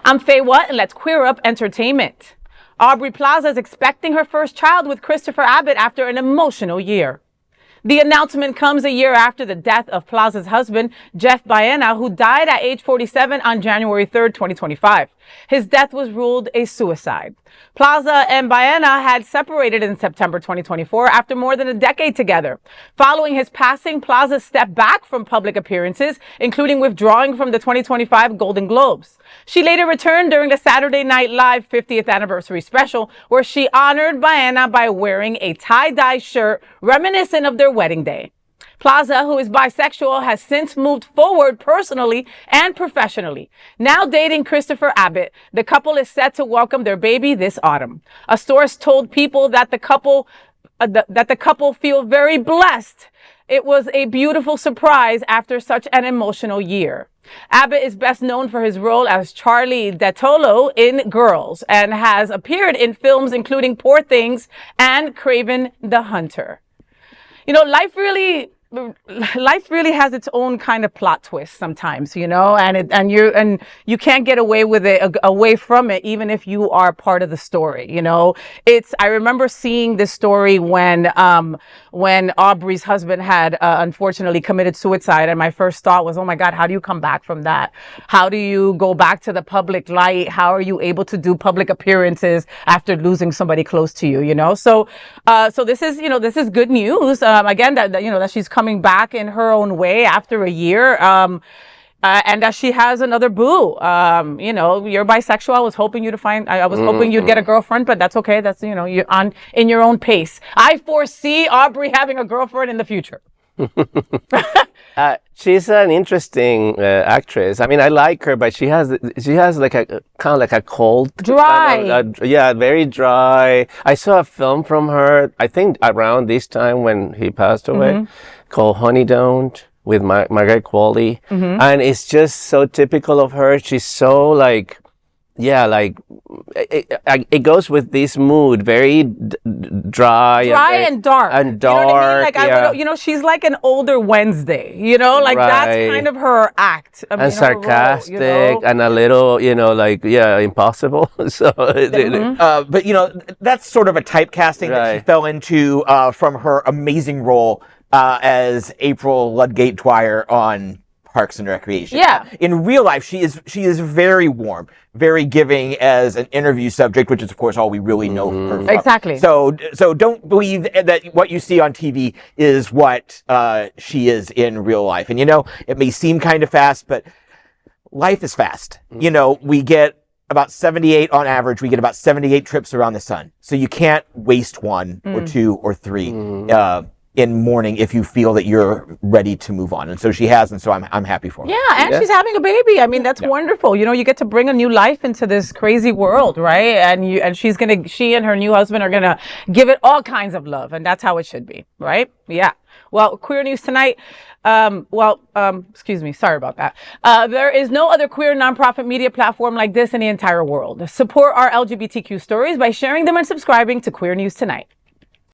I'm Faye Watt, and let's queer up entertainment. Aubrey Plaza is expecting her first child with Christopher Abbott after an emotional year. The announcement comes a year after the death of Plaza's husband, Jeff Baena, who died at age 47 on January 3rd, 2025. His death was ruled a suicide. Plaza and Baena had separated in September 2024 after more than a decade together. Following his passing, Plaza stepped back from public appearances, including withdrawing from the 2025 Golden Globes. She later returned during the Saturday Night Live 50th anniversary special, where she honored Baena by wearing a tie-dye shirt reminiscent of their wedding day. Plaza, who is bisexual, has since moved forward personally and professionally. Now dating Christopher Abbott, the couple is set to welcome their baby this autumn. A source told people that the couple feel very blessed. It was a beautiful surprise after such an emotional year. Abbott is best known for his role as Charlie Dattolo in Girls and has appeared in films including Poor Things and Kraven the Hunter. You know, life really has its own kind of plot twist sometimes, you know, and you can't get away with it, away from it, even if you are part of the story, you know. I remember seeing this story when Aubrey's husband had unfortunately committed suicide, and my first thought was, oh my God, how do you come back from that? How do you go back to the public light? How are you able to do public appearances after losing somebody close to you, you know? So this is good news. Again, that she's coming back in her own way after a year, and that she has another boo. You know, you're bisexual. I was hoping hoping you'd get a girlfriend, but that's okay. That's, you know, you're in your own pace. I foresee Aubrey having a girlfriend in the future. She's an interesting actress. I mean, I like her, but she has like a kind of like a cold, dry. Very dry. I saw a film from her, I think around this time when he passed away, called Honey Don't, with Margaret Qualley, and it's just so typical of her. She's so like. Yeah, like it goes with this mood, very dry and dark. And dark. You know what I mean? Like, she's like an older Wednesday. You know, like that's kind of her act. And sarcastic, role, and a little, impossible. So, but that's sort of a typecasting that she fell into from her amazing role as April Ludgate Dwyer on Parks and Recreation. Yeah. In real life, she is very warm, very giving as an interview subject, which is of course all we really know her from. Exactly. So don't believe that what you see on TV is what she is in real life. And it may seem kind of fast, but life is fast. We get about 78 on average. We get about 78 trips around the sun. So you can't waste one or two or three. In mourning if you feel that you're ready to move on. And so she has, and so I'm happy for her. Yeah, and she's having a baby. I mean, that's wonderful. You get to bring a new life into this crazy world, right? And she and her new husband are gonna give it all kinds of love, and that's how it should be, right? Yeah. Well, Queer News Tonight. Excuse me. Sorry about that. There is no other queer nonprofit media platform like this in the entire world. Support our LGBTQ stories by sharing them and subscribing to Queer News Tonight.